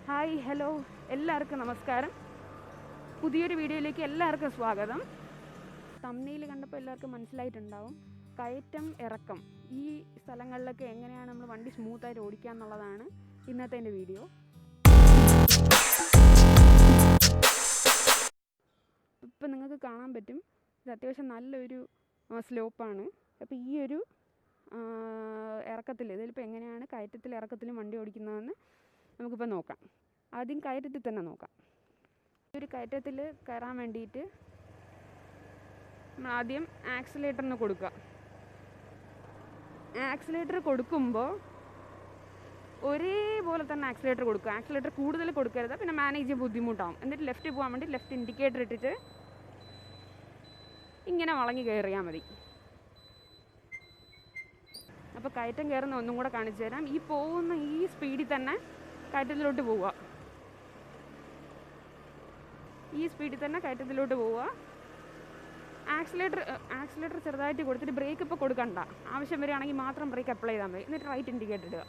Hi hello എല്ലാവർക്കും നമസ്കാരം. പുതിയൊരു വീഡിയോയിലേക്ക് എല്ലാവർക്കും സ്വാഗതം. തംബ്നെയിൽ കണ്ടപ്പോൾ എല്ലാവർക്കും മനസ്സിലായിട്ടുണ്ടാവും കയറ്റം ഇറക്കം ഈ സ്ഥലങ്ങളിലൊക്കെ എങ്ങനെയാണ് നമ്മൾ വണ്ടി സ്മൂത്തായിട്ട് ഓടിക്കുക എന്നുള്ളതാണ് ഇന്നത്തെ എൻ്റെ വീഡിയോ. ഇപ്പം നിങ്ങൾക്ക് കാണാൻ പറ്റും ഇത് അത്യാവശ്യം നല്ലൊരു സ്ലോപ്പാണ്. അപ്പോൾ ഈ ഒരു ഇറക്കത്തിൽ ഇതിലിപ്പോൾ എങ്ങനെയാണ് കയറ്റത്തിൽ ഇറക്കത്തിലും വണ്ടി ഓടിക്കുന്നതെന്ന് നമുക്കിപ്പോൾ നോക്കാം. ആദ്യം കയറ്റത്തിൽ തന്നെ നോക്കാം. ഒരു കയറ്റത്തിൽ കയറാൻ വേണ്ടിയിട്ട് നമ്മൾ ആദ്യം ആക്സിലേറ്ററിന് കൊടുക്കുക. ആക്സിലേറ്റർ കൊടുക്കുമ്പോൾ ഒരേപോലെ തന്നെ ആക്സിലേറ്റർ കൊടുക്കുക. ആക്സിലേറ്റർ കൂടുതൽ കൊടുക്കരുത്, പിന്നെ മാനേജ് ചെയ്യാൻ ബുദ്ധിമുട്ടാവും. എന്നിട്ട് ലെഫ്റ്റ് പോകാൻ വേണ്ടി ലെഫ്റ്റ് ഇൻഡിക്കേറ്റർ ഇട്ടിട്ട് ഇങ്ങനെ വളഞ്ഞ് കയറിയാൽ മതി. അപ്പോൾ കയറ്റം കയറുന്ന ഒന്നും കൂടെ കാണിച്ചു തരാം. ഈ പോകുന്ന ഈ സ്പീഡിൽ തന്നെ കയറ്റത്തിലോട്ട് പോവുക. ഈ സ്പീഡിൽ തന്നെ കയറ്റത്തിലോട്ട് പോവുക. ആക്സിലേറ്റർ ചെറുതായിട്ട് കൊടുത്തിട്ട് ബ്രേക്ക് ഇപ്പോൾ കൊടുക്കണ്ട. ആവശ്യം വരികയാണെങ്കിൽ മാത്രം ബ്രേക്ക് അപ്ലൈ ചെയ്താൽ മതി. എന്നിട്ട് റൈറ്റ് ഇൻഡിക്കേറ്റർ ഇടുക.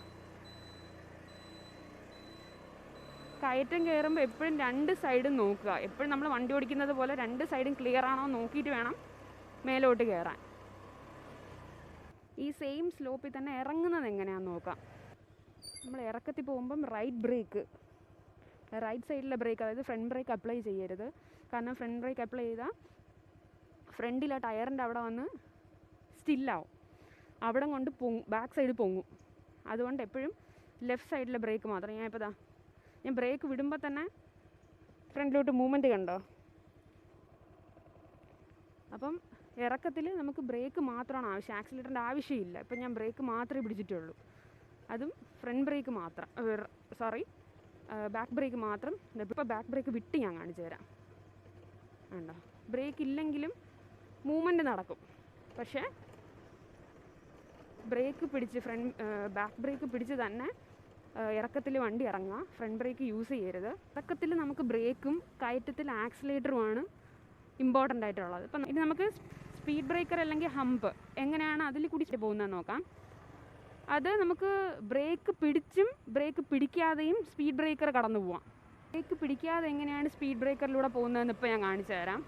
കയറ്റം കയറുമ്പോൾ എപ്പോഴും രണ്ട് സൈഡും നോക്കുക. എപ്പോഴും നമ്മൾ വണ്ടി ഓടിക്കുന്നത് പോലെ രണ്ട് സൈഡും ക്ലിയർ ആണോ നോക്കിയിട്ട് വേണം മേലോട്ട് കയറാൻ. ഈ സെയിം സ്ലോപ്പിൽ തന്നെ ഇറങ്ങുന്നത് എങ്ങനെയാണെന്ന് നോക്കാം. നമ്മൾ ഇറക്കത്തിൽ പോകുമ്പം റൈറ്റ് സൈഡിലെ ബ്രേക്ക്, അതായത് ഫ്രണ്ട് ബ്രേക്ക് അപ്ലൈ ചെയ്യരുത്. കാരണം ഫ്രണ്ട് ബ്രേക്ക് അപ്ലൈ ചെയ്താൽ ഫ്രണ്ടിലെ ടയറിൻ്റെ അവിടെ വന്ന് സ്റ്റില്ലാവും. അവിടെ കൊണ്ട് ബാക്ക് സൈഡ് പൊങ്ങും. അതുകൊണ്ട് എപ്പോഴും ലെഫ്റ്റ് സൈഡിലെ ബ്രേക്ക് മാത്രം. ഞാൻ ബ്രേക്ക് വിടുമ്പോൾ തന്നെ ഫ്രണ്ടിലോട്ട് മൂവ്മെൻറ്റ് കണ്ടോ. അപ്പം ഇറക്കത്തിൽ നമുക്ക് ബ്രേക്ക് മാത്രമാണ് ആവശ്യം, ആക്സിലേറ്ററിൻ്റെ ആവശ്യമില്ല. ഇപ്പം ഞാൻ ബ്രേക്ക് മാത്രമേ പിടിച്ചിട്ടുള്ളൂ. അതും ഫ്രണ്ട് ബ്രേക്ക് മാത്രം, ബാക്ക് ബ്രേക്ക് മാത്രം. ഇപ്പോൾ ബാക്ക് ബ്രേക്ക് വിട്ട് ഞാൻ കാണിച്ചു തരാം. ഉണ്ടോ, ബ്രേക്ക് ഇല്ലെങ്കിലും മൂവ്മെൻറ്റ് നടക്കും. പക്ഷേ ബ്രേക്ക് പിടിച്ച് ബാക്ക് ബ്രേക്ക് പിടിച്ച് തന്നെ ഇറക്കത്തിൽ വണ്ടി ഇറങ്ങുക. ഫ്രണ്ട് ബ്രേക്ക് യൂസ് ചെയ്യരുത്. ഇറക്കത്തിൽ നമുക്ക് ബ്രേക്കും കയറ്റത്തിൽ ആക്സിലേറ്ററുമാണ് ഇമ്പോർട്ടൻ്റ് ആയിട്ടുള്ളത്. ഇപ്പം ഇത് നമുക്ക് സ്പീഡ് ബ്രേക്കർ അല്ലെങ്കിൽ ഹമ്പ് എങ്ങനെയാണ് അതിൽ കൂടി പോകുന്നതെന്ന് നോക്കാം. അത് നമുക്ക് ബ്രേക്ക് പിടിച്ചും ബ്രേക്ക് പിടിക്കാതെയും സ്പീഡ് ബ്രേക്കർ കടന്നു പോവാം. ബ്രേക്ക് പിടിക്കാതെ എങ്ങനെയാണ് സ്പീഡ് ബ്രേക്കറിലൂടെ പോകുന്നതെന്ന് ഇപ്പോൾ ഞാൻ കാണിച്ചു തരാം.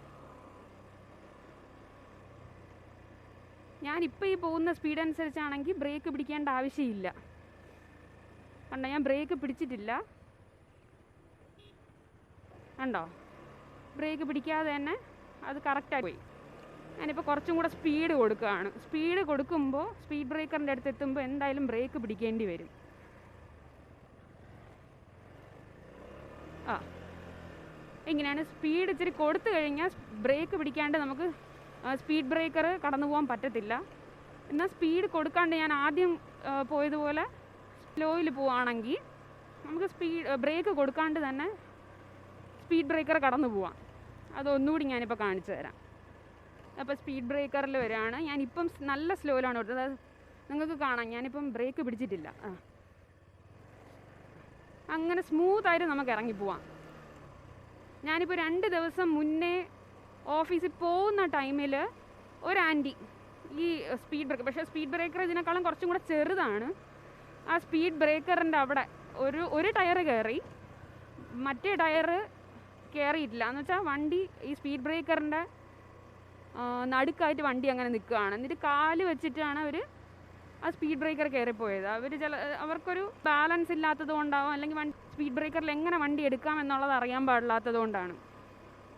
ഞാനിപ്പോൾ ഈ പോകുന്ന സ്പീഡ് അനുസരിച്ചാണെങ്കിൽ ബ്രേക്ക് പിടിക്കേണ്ട ആവശ്യമില്ല. കണ്ടോ, ഞാൻ ബ്രേക്ക് പിടിച്ചിട്ടില്ല. കണ്ടോ, ബ്രേക്ക് പിടിക്കാതെ തന്നെ അത് കറക്റ്റായി പോയി. ഞാനിപ്പോൾ കുറച്ചും കൂടെ സ്പീഡ് കൊടുക്കുകയാണ്. സ്പീഡ് കൊടുക്കുമ്പോൾ സ്പീഡ് ബ്രേക്കറിൻ്റെ അടുത്ത് എത്തുമ്പോൾ എന്തായാലും ബ്രേക്ക് പിടിക്കേണ്ടി വരും. ഇങ്ങനെയാണ്. സ്പീഡ് ഇച്ചിരി കൊടുത്തു കഴിഞ്ഞാൽ ബ്രേക്ക് പിടിക്കാണ്ട് നമുക്ക് സ്പീഡ് ബ്രേക്കർ കടന്നു പോകാൻ പറ്റത്തില്ല. എന്നാൽ സ്പീഡ് കൊടുക്കാണ്ട് ഞാൻ ആദ്യം പോയതുപോലെ സ്ലോയിൽ പോവുകയാണെങ്കിൽ നമുക്ക് ബ്രേക്ക് കൊടുക്കാണ്ട് തന്നെ സ്പീഡ് ബ്രേക്കർ കടന്നു പോവാം. അതൊന്നുകൂടി ഞാനിപ്പോൾ കാണിച്ചു തരാം. അപ്പോൾ സ്പീഡ് ബ്രേക്കറിൽ വരികയാണ്. ഞാനിപ്പം നല്ല സ്ലോയിലാണ് കൊടുത്തത്. നിങ്ങൾക്ക് കാണാം ഞാനിപ്പം ബ്രേക്ക് പിടിച്ചിട്ടില്ല. അങ്ങനെ സ്മൂത്തായിട്ട് നമുക്ക് ഇറങ്ങിപ്പോവാം. ഞാനിപ്പോൾ 2 ദിവസം മുന്നേ ഓഫീസിൽ പോകുന്ന ടൈമിൽ ഒരു ആൻറ്റി ഈ സ്പീഡ് ബ്രേക്കർ, പക്ഷേ സ്പീഡ് ബ്രേക്കർ ഇതിനേക്കാളും കുറച്ചും കൂടെ ചെറുതാണ്. ആ സ്പീഡ് ബ്രേക്കറിൻ്റെ അവിടെ ഒരു ടയർ കയറി, മറ്റേ ടയർ കയറിയിട്ടില്ല. എന്ന് വെച്ചാൽ വണ്ടി ഈ സ്പീഡ് ബ്രേക്കറിൻ്റെ നടുക്കായിട്ട് വണ്ടി അങ്ങനെ നിൽക്കുകയാണ്. എന്നിട്ട് കാല് വെച്ചിട്ടാണ് അവർ ആ സ്പീഡ് ബ്രേക്കർ കയറിപ്പോയത്. അവർക്കൊരു ബാലൻസ് ഇല്ലാത്തത് കൊണ്ടാവും, അല്ലെങ്കിൽ സ്പീഡ് ബ്രേക്കറിൽ എങ്ങനെ വണ്ടി എടുക്കാം എന്നുള്ളത് അറിയാൻ പാടില്ലാത്തത് കൊണ്ടാണ്.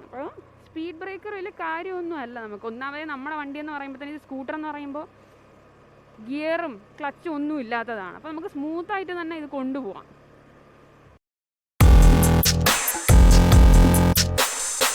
അപ്പോൾ സ്പീഡ് ബ്രേക്കർ വലിയ കാര്യമൊന്നുമല്ല നമുക്ക്. ഒന്നാമതേ നമ്മുടെ വണ്ടി എന്ന് പറയുമ്പോൾ തന്നെ, ഇത് സ്കൂട്ടർ എന്ന് പറയുമ്പോൾ ഗിയറും ക്ലച്ചും ഒന്നും ഇല്ലാത്തതാണ്. അപ്പോൾ നമുക്ക് സ്മൂത്തായിട്ട് തന്നെ ഇത് കൊണ്ടുപോകാം.